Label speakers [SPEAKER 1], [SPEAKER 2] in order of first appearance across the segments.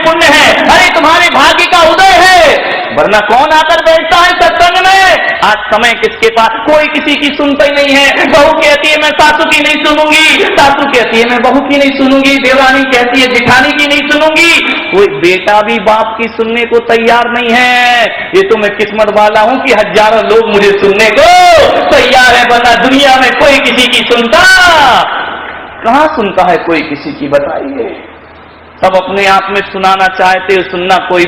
[SPEAKER 1] पुण्य है, अरे तुम्हारे भाग्य का उदय है। वरना कौन आकर बैठता है सत्संग में? आज समय किसके पास, कोई किसी की सुनता ही नहीं है। बहू कहती है मैं सासू की नहीं सुनूंगी, सासू कहती है मैं बहू की नहीं सुनूंगी, देवरानी कहती है जेठानी की नहीं सुनूंगी। कोई बेटा भी बाप की सुनने को तैयार नहीं है। ये तो मैं किस्मत वाला हूं कि हजारों लोग मुझे सुनने को तैयार है, वरना दुनिया में कोई किसी की सुनता कहां सुनता है कोई किसी की, बताइए। सब अपने आप में सुनाना चाहते, सुनना कोई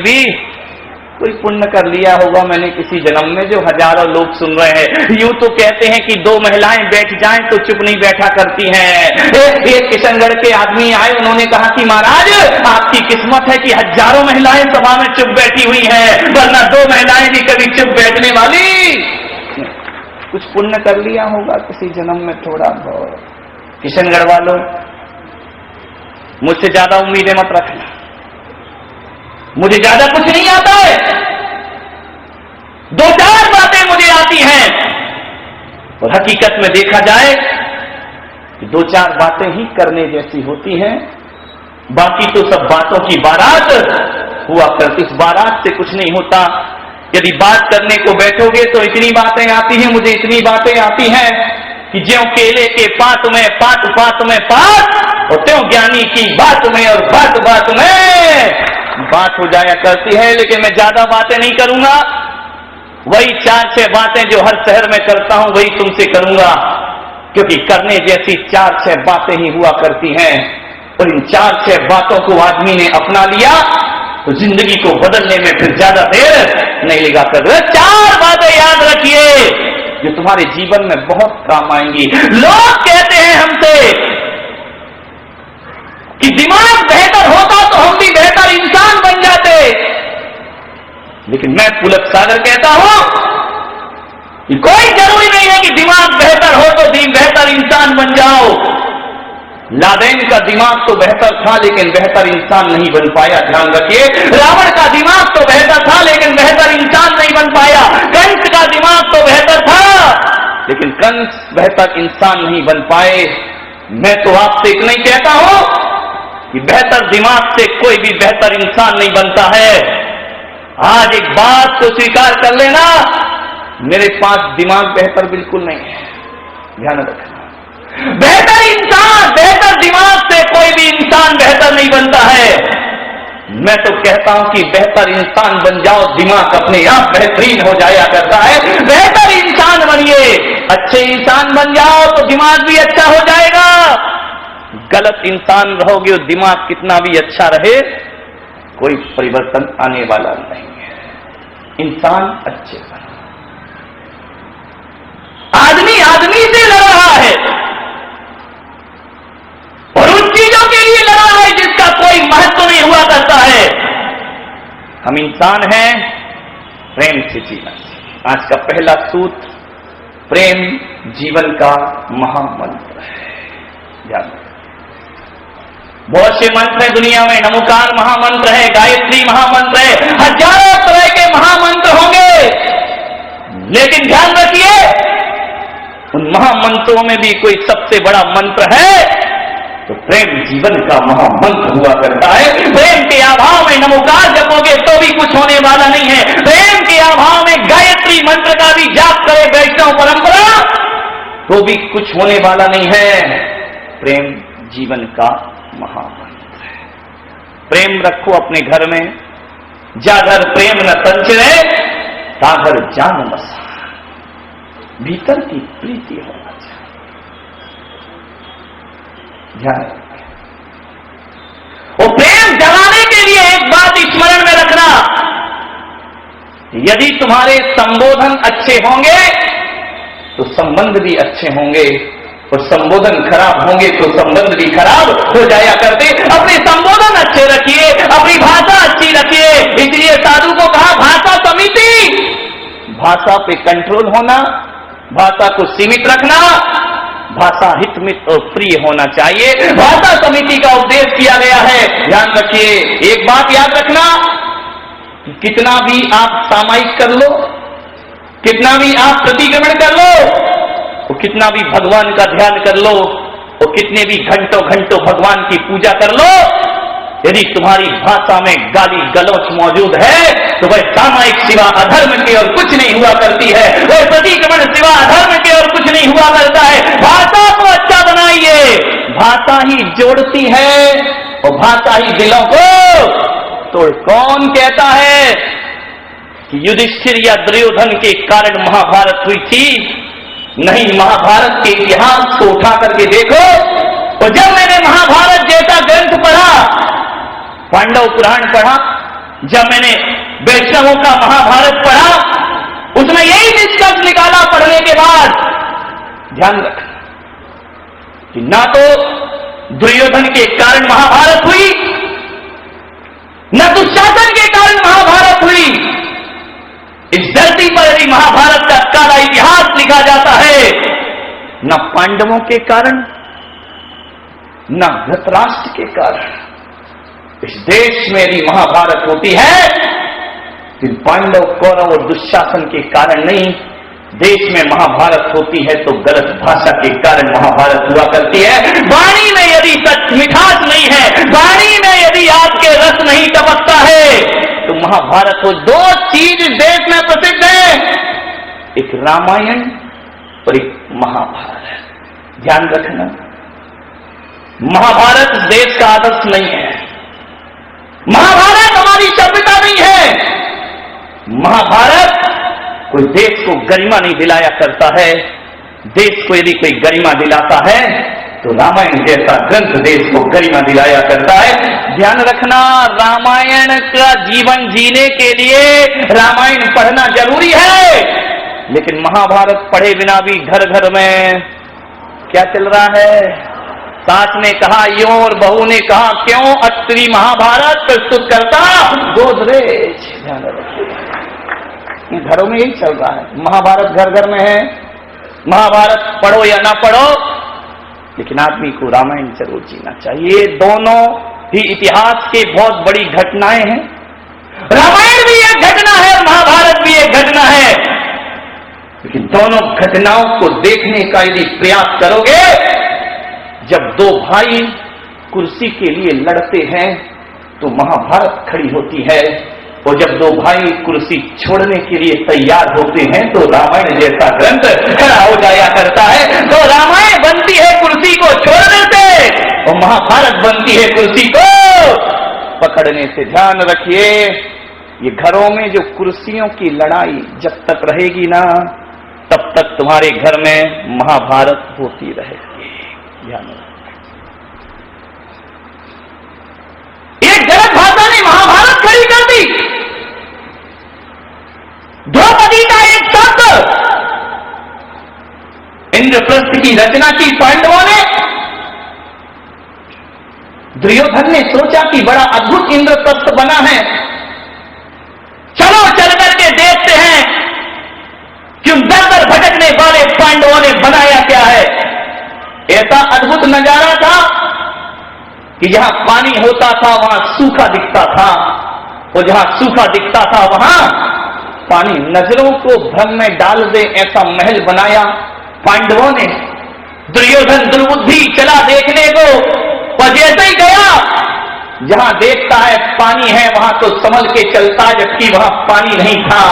[SPEAKER 1] पुण्य कर लिया होगा मैंने किसी जन्म में जो हजारों लोग सुन रहे हैं। यूं तो कहते हैं कि दो महिलाएं बैठ जाएं तो चुप नहीं बैठा करती हैं। एक किशनगढ़ के आदमी आए, उन्होंने कहा कि महाराज आपकी किस्मत है कि हजारों महिलाएं सभा में चुप बैठी हुई हैं, वरना दो महिलाएं भी कभी चुप बैठने वाली। कुछ पुण्य कर लिया होगा किसी जन्म में थोड़ा बहुत। किशनगढ़ वालों, मुझसे ज्यादा उम्मीदें मत रखना, मुझे ज्यादा कुछ नहीं आता है, दो चार बातें मुझे आती हैं। और हकीकत में देखा जाए कि दो चार बातें ही करने जैसी होती हैं, बाकी तो सब बातों की बारात हुआ करती। इस बारात से कुछ नहीं होता। यदि बात करने को बैठोगे तो इतनी बातें आती हैं, मुझे इतनी बातें आती हैं कि ज्यों केले के पात में पात पात में पात, और त्यों ज्ञानी की बात में और बात बात में बात हो जाया करती है। लेकिन मैं ज्यादा बातें नहीं करूंगा, वही चार छह बातें जो हर शहर में करता हूं वही तुमसे करूंगा, क्योंकि करने जैसी चार छह बातें ही हुआ करती हैं। और इन चार छह बातों को आदमी ने अपना लिया तो जिंदगी को बदलने में फिर ज्यादा देर नहीं लगा कर। चार बातें याद रखिए जो तुम्हारे जीवन में बहुत काम आएंगी। लोग कहते हैं हमसे कि दिमाग बेहतर होता तो हम भी बेहतर इंसान बन जाते, लेकिन मैं पुलक सागर कहता हूं कि कोई जरूरी नहीं है कि दिमाग बेहतर हो तो बेहतर इंसान बन जाओ। लादेन का दिमाग तो बेहतर था लेकिन बेहतर इंसान नहीं बन पाया, ध्यान रखिए। रावण का दिमाग तो बेहतर था लेकिन बेहतर इंसान नहीं बन पाया। कंस का दिमाग तो बेहतर था लेकिन कंस बेहतर इंसान नहीं बन पाए। मैं तो आपसे इतना ही कहता हूं कि बेहतर दिमाग से कोई भी बेहतर इंसान नहीं बनता है। आज एक बात को स्वीकार कर लेना, मेरे पास दिमाग बेहतर बिल्कुल नहीं है, ध्यान रखना। बेहतर इंसान, बेहतर दिमाग से कोई भी इंसान बेहतर नहीं बनता है। मैं तो कहता हूं कि बेहतर इंसान बन जाओ, दिमाग अपने आप बेहतरीन हो जाया करता है। बेहतर इंसान बनिए, अच्छे इंसान बन जाओ तो दिमाग भी अच्छा हो जाएगा। गलत इंसान रहोगे और दिमाग कितना भी अच्छा रहे कोई परिवर्तन आने वाला नहीं है। इंसान अच्छे बनो। आदमी आदमी से लड़ रहा है और उन चीजों के लिए लड़ा है जिसका कोई महत्व नहीं हुआ करता है। हम इंसान हैं, प्रेम से जीना। आज का पहला सूत्र, प्रेम जीवन का महामंत्र है। ध्यान, बहुत से मंत्र है दुनिया में, नमोकार महामंत्र है, गायत्री महामंत्र है, हजारों तरह के महामंत्र होंगे, लेकिन ध्यान रखिए उन महामंत्रों में भी कोई सबसे बड़ा मंत्र है तो प्रेम जीवन का महामंत्र हुआ करता है। प्रेम के अभाव में नमोकार जपोगे तो भी कुछ होने वाला नहीं है। प्रेम के अभाव में गायत्री मंत्र का भी जाप करे वैष्णव परंपरा तो भी कुछ होने वाला नहीं है। प्रेम जीवन का महामंत्र है। प्रेम रखो अपने घर में, जागर प्रेम न संचरे सागर जान बसा। भीतर की प्रीति होना चाहिए, ध्यान रखें। और प्रेम जगाने के लिए एक बात स्मरण में रखना, यदि तुम्हारे संबोधन अच्छे होंगे तो संबंध भी अच्छे होंगे, और संबोधन खराब होंगे तो संबंध भी खराब हो जाया करते। अपने संबोधन अच्छे रखिए, अपनी भाषा अच्छी रखिए। इसलिए साधु को कहा भाषा समिति, भाषा पे कंट्रोल होना, भाषा को सीमित रखना, भाषा हितमित और प्रिय होना चाहिए। भाषा समिति का उपदेश किया गया है। ध्यान रखिए, एक बात याद रखना, कितना भी आप सामायिक कर लो, कितना भी आप प्रतिक्रमण कर लो, और कितना भी भगवान का ध्यान कर लो, और कितने भी घंटों घंटों भगवान की पूजा कर लो, यदि तुम्हारी भाषा में गाली गलौच मौजूद है तो वह सामायिक सिवा अधर्म के और कुछ नहीं हुआ करती है, वह प्रतिक्रमण सिवा अधर्म के और कुछ नहीं हुआ करता है। भाषा को अच्छा बनाइए, भाषा ही जोड़ती है और भाषा ही दिलों को तोड़। कौन कहता है कि युधिष्ठिर या दुर्योधन के कारण महाभारत हुई थी? नहीं, महाभारत के इतिहास को उठा करके देखो। और जब मैंने महाभारत जैसा ग्रंथ पढ़ा, पांडव पुराण पढ़ा, जब मैंने वैष्णवों का महाभारत पढ़ा, उसमें यही निष्कर्ष निकाला पढ़ने के बाद, ध्यान रखना कि ना तो दुर्योधन के कारण महाभारत हुई, न दुशासन के कारण महाभारत हुई। इस धरती पर यदि महाभारत का काला इतिहास लिखा जाता है, न पांडवों के कारण न धृतराष्ट्र के कारण। इस देश में यदि महाभारत होती है तो पांडव कौरव और दुशासन के कारण नहीं, देश में महाभारत होती है तो गलत भाषा के कारण महाभारत हुआ करती है। वाणी में यदि सच मिठास नहीं है, वाणी में यदि आपके रस नहीं टपकता है तो महाभारत हो। दो चीज देश में प्रसिद्ध है, एक रामायण और एक महाभारत। ध्यान रखना, महाभारत देश का आदर्श नहीं है, महाभारत हमारी सभ्यता नहीं है। महाभारत कोई देश को गरिमा नहीं दिलाया करता है। देश को यदि कोई गरिमा दिलाता है तो रामायण जैसा ग्रंथ देश को गरिमा दिलाया करता है। ध्यान रखना, रामायण का जीवन जीने के लिए रामायण पढ़ना जरूरी है, लेकिन महाभारत पढ़े बिना भी घर घर में क्या चल रहा है? सास ने कहा यूं और बहू ने कहा क्यों, अत्रि महाभारत प्रस्तुत करता गोदरेज। ध्यान रखिए, घरों में यही चल रहा है। महाभारत घर घर में है। महाभारत पढ़ो या ना पढ़ो, लेकिन आदमी को रामायण जरूर जीना चाहिए। दोनों ही इतिहास के बहुत बड़ी घटनाएं हैं। रामायण भी एक घटना है और महाभारत भी एक घटना है, लेकिन दोनों घटनाओं को देखने का यदि प्रयास करोगे, जब दो भाई कुर्सी के लिए लड़ते हैं तो महाभारत खड़ी होती है, और जब दो भाई कुर्सी छोड़ने के लिए तैयार होते हैं तो रामायण जैसा ग्रंथ खड़ा हो जाया करता है। तो रामायण बनती है कुर्सी को छोड़ने से और महाभारत बनती है कुर्सी को पकड़ने से। ध्यान रखिए, ये घरों में जो कुर्सियों की लड़ाई जब तक रहेगी ना, तब तक तुम्हारे घर में महाभारत होती रहेगी। ध्यान एक गलत भाषा ने महाभारत खड़ी कर दी। द्रौपदी का एक शब्द, इंद्रप्रस्थ की रचना की पांडवों ने। दुर्योधन ने सोचा कि बड़ा अद्भुत इंद्रप्रस्थ बना है, चलो चल करके देखते हैं क्यों दर दर भटकने वाले पांडवों ने बनाया क्या है। ऐसा अद्भुत नजारा था कि जहां पानी होता था वहां सूखा दिखता था, और जहां सूखा दिखता था वहां पानी। नजरों को भ्रम में डाल दे ऐसा महल बनाया पांडवों ने। दुर्योधन दुर्बुद्धि चला देखने को, और जैसे ही गया जहां देखता है पानी है वहां तो संभल के चलता, जबकि वहां पानी नहीं था।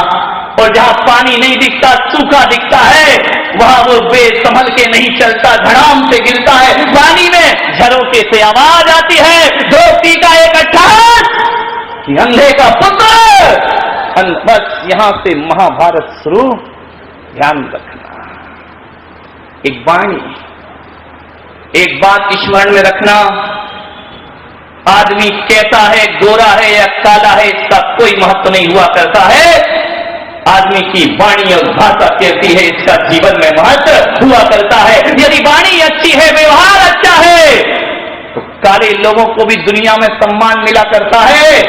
[SPEAKER 1] और जहां पानी नहीं दिखता, सूखा दिखता है, वहां वो बेसंभल के नहीं चलता, धड़ाम से गिरता है पानी में। झरोके से आवाज आती है, द्रौपदी का एक अट्ठास कि अंधे का पुत्र। बस यहां से महाभारत शुरू। ध्यान रखना, एक वाणी, एक बात स्मरण में रखना, आदमी कैसा है, गोरा है या काला है, इसका कोई महत्व नहीं हुआ करता है। आदमी की वाणी और भाषा कहती है, इसका जीवन में महत्व हुआ करता है। यदि वाणी अच्छी है, व्यवहार अच्छा है, तो काले लोगों को भी दुनिया में सम्मान मिला करता है।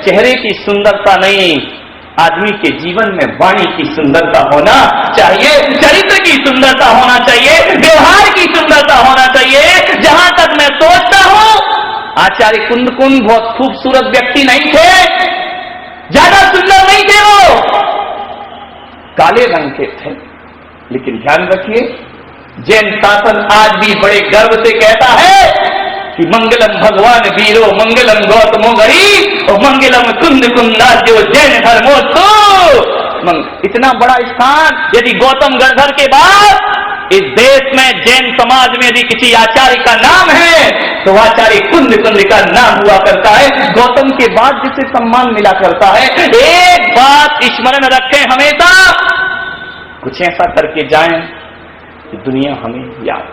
[SPEAKER 1] चेहरे की सुंदरता नहीं, आदमी के जीवन में वाणी की सुंदरता होना चाहिए, चरित्र की सुंदरता होना चाहिए, व्यवहार की सुंदरता होना चाहिए। जहां तक मैं सोचता हूं, आचार्य कुंद बहुत खूबसूरत व्यक्ति नहीं थे, ज्यादा सुंदर नहीं थे, वो काले रंग के थे। लेकिन ध्यान रखिए, जैन शासन आज भी बड़े गर्व से कहता है कि मंगलम भगवान वीरो मंगलम गौतमो गरी और मंगलम कुंद कुंदाद्यो जैन धर्मोत्सव। इतना बड़ा स्थान यदि गौतम गणधर के बाद इस देश में जैन समाज में यदि किसी आचार्य का नाम है तो आचार्य कुंद कुंद का नाम हुआ करता है। गौतम के बाद जिसे सम्मान मिला करता है। एक बात स्मरण रखें हमेशा, कुछ ऐसा करके जाएं कि दुनिया हमें याद